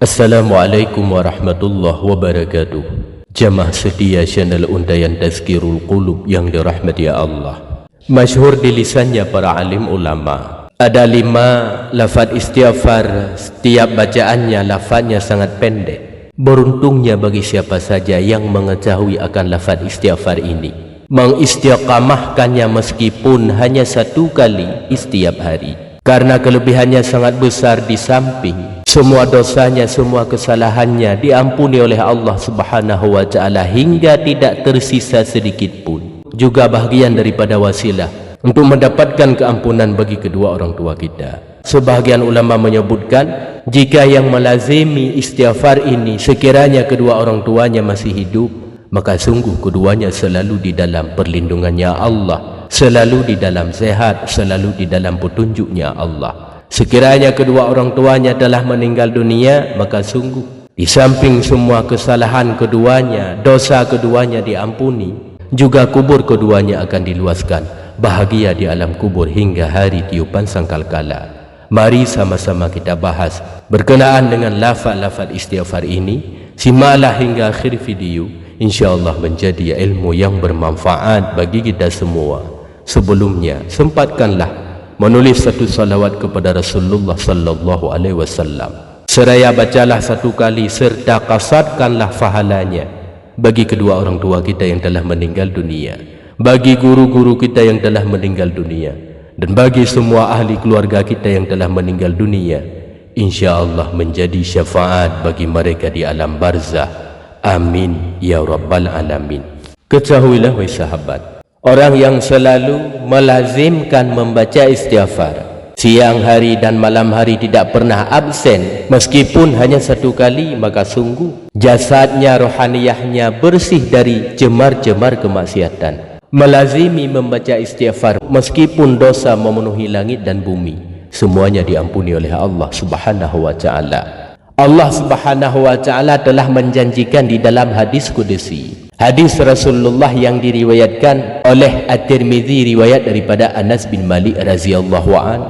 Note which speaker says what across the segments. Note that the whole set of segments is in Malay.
Speaker 1: Assalamualaikum warahmatullahi wabarakatuh. Jamaah setia channel Undayan Tazkirul Qulub yang dirahmati Allah. Masyhur di lisannya para alim ulama, ada 5 lafaz istighfar, setiap bacaannya lafaznya sangat pendek. Beruntungnya bagi siapa saja yang mengetahui akan lafaz istighfar ini, mengistiqamahkannya meskipun hanya 1 kali setiap hari, karena kelebihannya sangat besar. Di samping semua dosanya, semua kesalahannya diampuni oleh Allah Subhanahu wa Ta'ala hingga tidak tersisa sedikit pun. Juga bahagian daripada wasilah untuk mendapatkan keampunan bagi kedua orang tua kita. Sebahagian ulama menyebutkan, jika yang melazimi istighfar ini sekiranya kedua orang tuanya masih hidup, maka sungguh keduanya selalu di dalam perlindungannya Allah, selalu di dalam sehat, selalu di dalam petunjuknya Allah. Sekiranya kedua orang tuanya telah meninggal dunia, maka sungguh di samping semua kesalahan keduanya, dosa keduanya diampuni, juga kubur keduanya akan diluaskan, bahagia di alam kubur hingga hari tiupan sangkakala. Mari sama-sama kita bahas berkenaan dengan lafaz-lafaz istighfar ini. Simaklah hingga akhir video, insyaallah menjadi ilmu yang bermanfaat bagi kita semua. Sebelumnya sempatkanlah menulis 1 salawat kepada Rasulullah sallallahu alaihi wasallam. Seraya bacalah 1 kali serta kasatkanlah pahalanya bagi kedua orang tua kita yang telah meninggal dunia, bagi guru-guru kita yang telah meninggal dunia, dan bagi semua ahli keluarga kita yang telah meninggal dunia. InsyaAllah menjadi syafaat bagi mereka di alam barzah. Amin ya rabbal alamin. Ketahuilah wahai sahabat, orang yang selalu melazimkan membaca istighfar siang hari dan malam hari, tidak pernah absen meskipun hanya 1 kali, maka sungguh jasadnya, rohaniyahnya bersih dari cemar-cemar kemaksiatan. Melazimi membaca istighfar meskipun dosa memenuhi langit dan bumi, semuanya diampuni oleh Allah Subhanahu wa Ta'ala. Allah Subhanahu wa Ta'ala telah menjanjikan di dalam hadis qudsi, hadis Rasulullah yang diriwayatkan oleh At-Tirmidzi, riwayat daripada Anas bin Malik radhiyallahu an.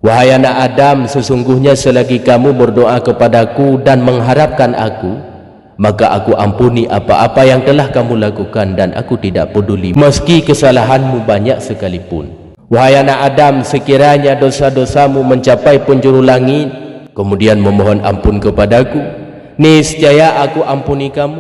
Speaker 1: Wahai anak Adam, sesungguhnya selagi kamu berdoa kepadaku dan mengharapkan aku, maka aku ampuni apa-apa yang telah kamu lakukan dan aku tidak peduli meski kesalahanmu banyak sekalipun. Wahai anak Adam, sekiranya dosa-dosamu mencapai penjuru langit, kemudian memohon ampun kepadaku, niscaya aku ampuni kamu,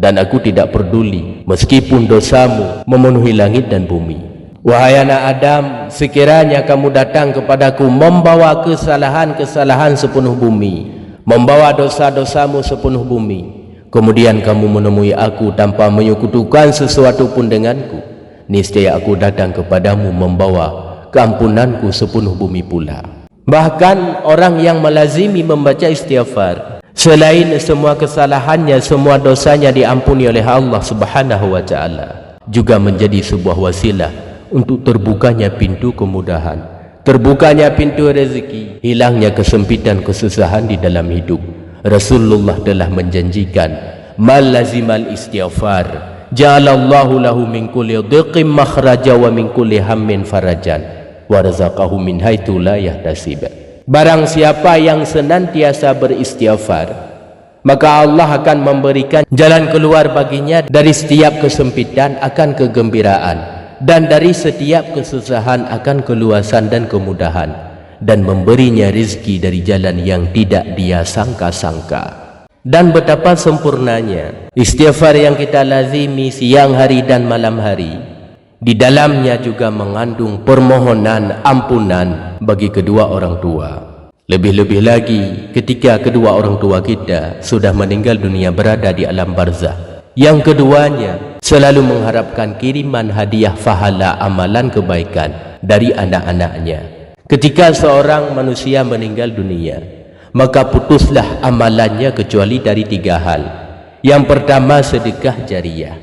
Speaker 1: dan aku tidak peduli meskipun dosamu memenuhi langit dan bumi. Wahai anak Adam, sekiranya kamu datang kepadaku membawa kesalahan-kesalahan sepenuh bumi, membawa dosa-dosamu sepenuh bumi, kemudian kamu menemui aku tanpa menyekutukan sesuatu pun denganku, niscaya aku datang kepadamu membawa keampunanku sepenuh bumi pula. Bahkan orang yang melazimi membaca istighfar, selain semua kesalahannya, semua dosanya diampuni oleh Allah Subhanahu wa Ta'ala, juga menjadi sebuah wasilah untuk terbukanya pintu kemudahan, terbukanya pintu rezeki, hilangnya kesempitan kesusahan di dalam hidup. Rasulullah telah menjanjikan, "Man lazimal istighfar ja'alallahu lahu min kulli dhiqin makhraja wa min kulli hammin farajan wa razaqahu min haitsu la yahtasib." Barang siapa yang senantiasa beristighfar, maka Allah akan memberikan jalan keluar baginya dari setiap kesempitan akan kegembiraan, dan dari setiap kesusahan akan keluasan dan kemudahan, dan memberinya rezeki dari jalan yang tidak dia sangka-sangka. Dan betapa sempurnanya istighfar yang kita lazimi siang hari dan malam hari, di dalamnya juga mengandung permohonan ampunan bagi kedua orang tua. Lebih-lebih lagi ketika kedua orang tua kita sudah meninggal dunia, berada di alam barzah, yang keduanya selalu mengharapkan kiriman hadiah pahala amalan kebaikan dari anak-anaknya. Ketika seorang manusia meninggal dunia, maka putuslah amalannya kecuali dari 3 hal. Yang pertama, sedekah jariyah.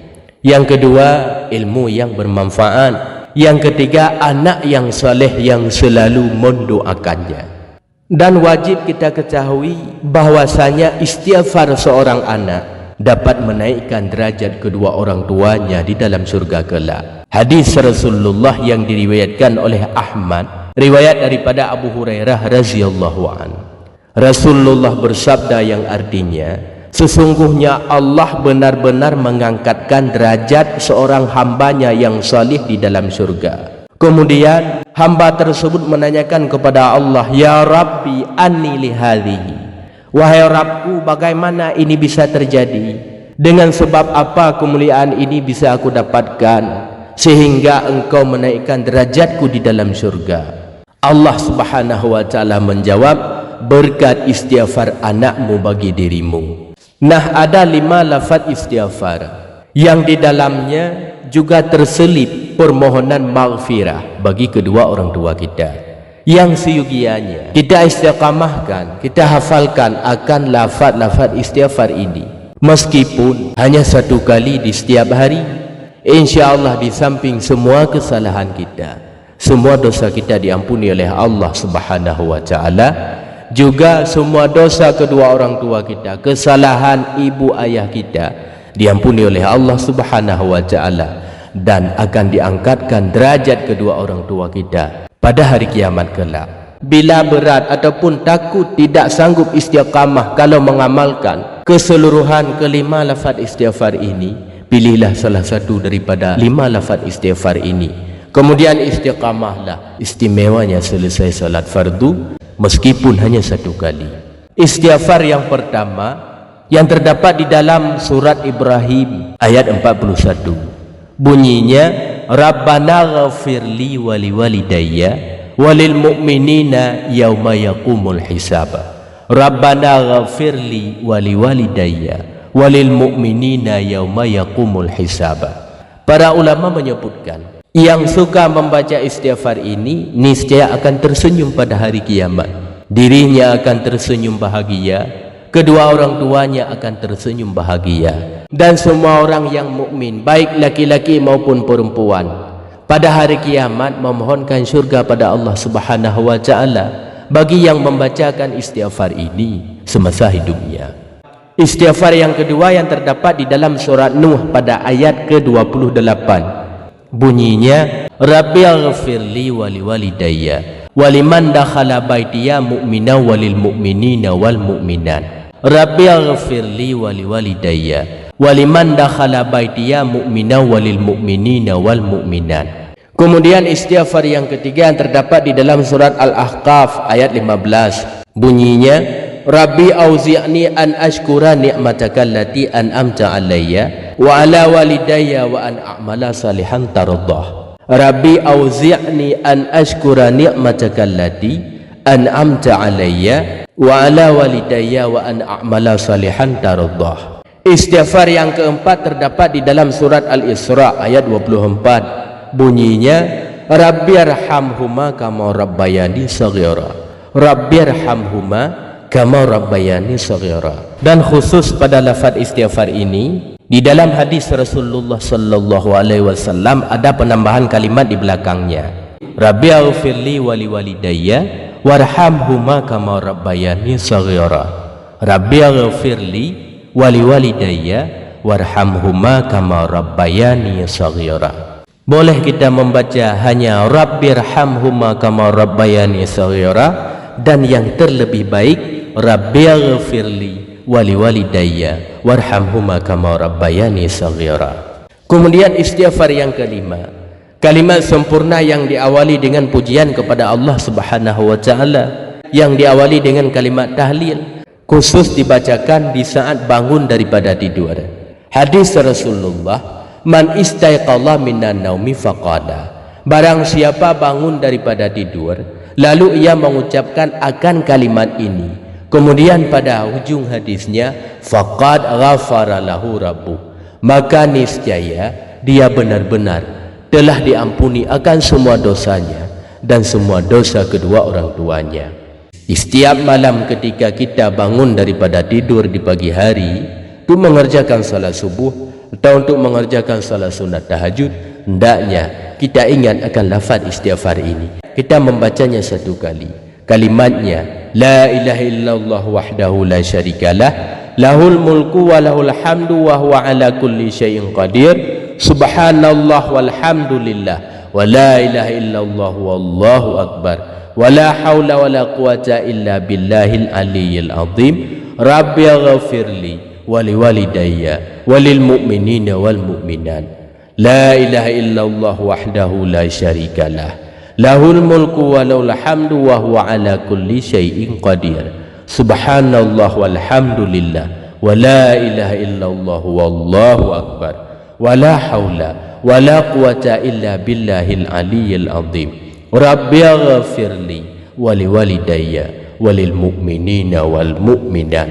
Speaker 1: Yang kedua, ilmu yang bermanfaat. Yang ketiga, anak yang saleh yang selalu mendoakannya. Dan wajib kita ketahui bahwasanya istighfar seorang anak dapat menaikkan derajat kedua orang tuanya di dalam surga kelak. Hadis Rasulullah yang diriwayatkan oleh Ahmad, riwayat daripada Abu Hurairah radhiyallahu an. Rasulullah bersabda yang artinya, sesungguhnya Allah benar-benar mengangkatkan derajat seorang hambanya yang salih di dalam surga. Kemudian hamba tersebut menanyakan kepada Allah, ya Rabbi anni li hadhihi, wahai Rabbku, bagaimana ini bisa terjadi? Dengan sebab apa kemuliaan ini bisa aku dapatkan sehingga engkau menaikkan derajatku di dalam surga? Allah Subhanahu wa ta'ala menjawab, berkat istighfar anakmu bagi dirimu. Nah, ada 5 lafaz istighfar yang di dalamnya juga terselip permohonan maghfirah bagi kedua orang tua kita, yang seyugianya kita istiqamahkan, kita hafalkan akan lafaz-lafaz istighfar ini, meskipun hanya 1 kali di setiap hari. InsyaAllah di samping semua kesalahan kita, semua dosa kita diampuni oleh Allah Subhanahu wa ta'ala, juga semua dosa kedua orang tua kita, kesalahan ibu ayah kita diampuni oleh Allah Subhanahu wa ta'ala, dan akan diangkatkan derajat kedua orang tua kita pada hari kiamat kelak. Bila berat ataupun takut tidak sanggup istiqamah kalau mengamalkan keseluruhan kelima lafaz istighfar ini, pilihlah salah satu daripada 5 lafaz istighfar ini. Kemudian istiqamahlah, istimewanya selesai salat fardu meskipun hanya 1 kali. Istighfar yang pertama yang terdapat di dalam surat Ibrahim ayat 41, bunyinya, Rabbana ghafirli wali walidayya walil mu'minina yauma yaqumul hisab. Rabbana ghafirli wali walidayya walil mu'minina yauma yaqumul hisab. Para ulama menyebutkan, yang suka membaca istighfar ini niscaya akan tersenyum pada hari kiamat. Dirinya akan tersenyum bahagia, kedua orang tuanya akan tersenyum bahagia, dan semua orang yang mukmin, baik laki-laki maupun perempuan, pada hari kiamat memohonkan syurga pada Allah Subhanahu wa ta'ala bagi yang membacakan istighfar ini semasa hidupnya. Istighfar yang kedua yang terdapat di dalam surat Nuh pada ayat ke-28, bunyinya, Rabbighfirli wali walidayya waliman dakhala baitiya mu'mina walil mu'minina wal mu'minat. Rabbighfirli wali walidayya waliman dakhala baitiya mu'mina walil mu'minina wal mu'minat. Kemudian istighfar yang ketiga yang terdapat di dalam surat Al-Ahqaf ayat 15, bunyinya, Rabbi auzi'ni an ashkura ni'mataka allati an'amta alayya wa ala walidayya wa an a'mala salihan tardah. Rabbi auzi'ni an ashkura ni'mataka allati an'amta alayya wa ala walidayya wa an a'mala salihan tardah. Istighfar yang keempat terdapat di dalam surat Al-Isra ayat 24, bunyinya, Rabbirhamhuma kama rabbayani shaghira. Rabbirhamhuma kama rabbayani shaghira. Dan khusus pada lafaz istighfar ini, di dalam hadis Rasulullah sallallahu alaihi wasallam ada penambahan kalimat di belakangnya, Rabbighfirli wali walidayya warhamhuma kama rabbayani shaghira. Rabbighfirli wali walidayya warhamhuma kama rabbayani shaghira. Boleh kita membaca hanya Rabbirhamhuma kama rabbayani shaghira, dan yang terlebih baik Rabbighfirli wali walidayya warhamhuma kama rabbayani shaghira. Kemudian istighfar yang kelima, kalimat sempurna yang diawali dengan pujian kepada Allah Subhanahu wa ta'ala, yang diawali dengan kalimat tahlil, khusus dibacakan di saat bangun daripada tidur. Hadis Rasulullah, man istaiqadha minan naumi faqala, barang siapa bangun daripada tidur lalu ia mengucapkan akan kalimat ini, kemudian pada ujung hadisnya, faqad ghafara lahu rabbuh, maka niscaya dia benar-benar telah diampuni akan semua dosanya dan semua dosa kedua orang tuanya. Setiap malam ketika kita bangun daripada tidur di pagi hari untuk mengerjakan salat subuh atau untuk mengerjakan salat sunat tahajud, hendaknya kita ingat akan lafaz istighfar ini. Kita membacanya 1 kali. Kalimatnya, la ilaha illallah wahdahu la syarikalah, lahul mulku wa lahul hamdu wa huwa ala kulli syai'in qadir, subhanallah walhamdulillah wa la ilaha illallah wallahu akbar wala haula wala quwata illa billahil aliyyil azim. Rabbi ghafirli wali walidayya walil mu'minina wal mu'minat. La ilaha illallah wahdahu la syarikalah, lahul mulku wa lahul hamdu wa huwa ala kulli syai'in qadir. Subhanallah walhamdulillah wa la ilaha illallah wallahu akbar, wa la haula wa la quwata illa billahil aliyyil azim. Rabbi ghafirli wali walidayya walil mu'minina wal mu'minat.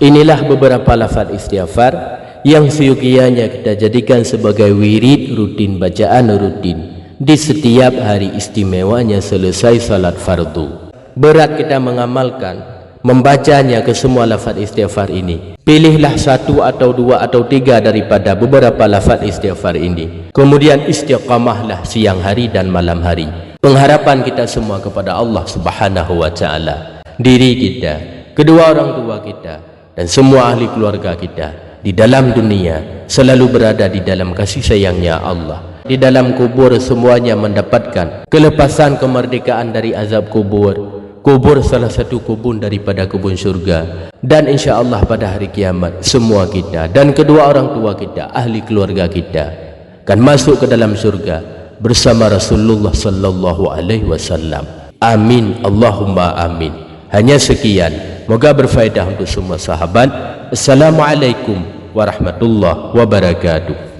Speaker 1: Inilah beberapa lafaz istighfar yang seyogianya kita jadikan sebagai wirid rutin, bacaan rutin di setiap hari istimewanya selesai salat fardu. Berat kita mengamalkan, membacanya ke semua lafaz istighfar ini. Pilihlah satu atau dua atau tiga daripada beberapa lafaz istighfar ini. Kemudian istiqamahlah siang hari dan malam hari. Pengharapan kita semua kepada Allah Subhanahu wa ta'ala, diri kita, kedua orang tua kita, dan semua ahli keluarga kita di dalam dunia selalu berada di dalam kasih sayangnya Allah. Di dalam kubur semuanya mendapatkan kelepasan, kemerdekaan dari azab kubur. Kubur salah satu kebun daripada kebun syurga. Dan insya Allah pada hari kiamat semua kita dan kedua orang tua kita, ahli keluarga kita akan masuk ke dalam syurga bersama Rasulullah sallallahu alaihi wasallam. Amin Allahumma amin. Hanya sekian, moga berfaedah untuk semua sahabat. Assalamualaikum warahmatullahi wabarakatuh.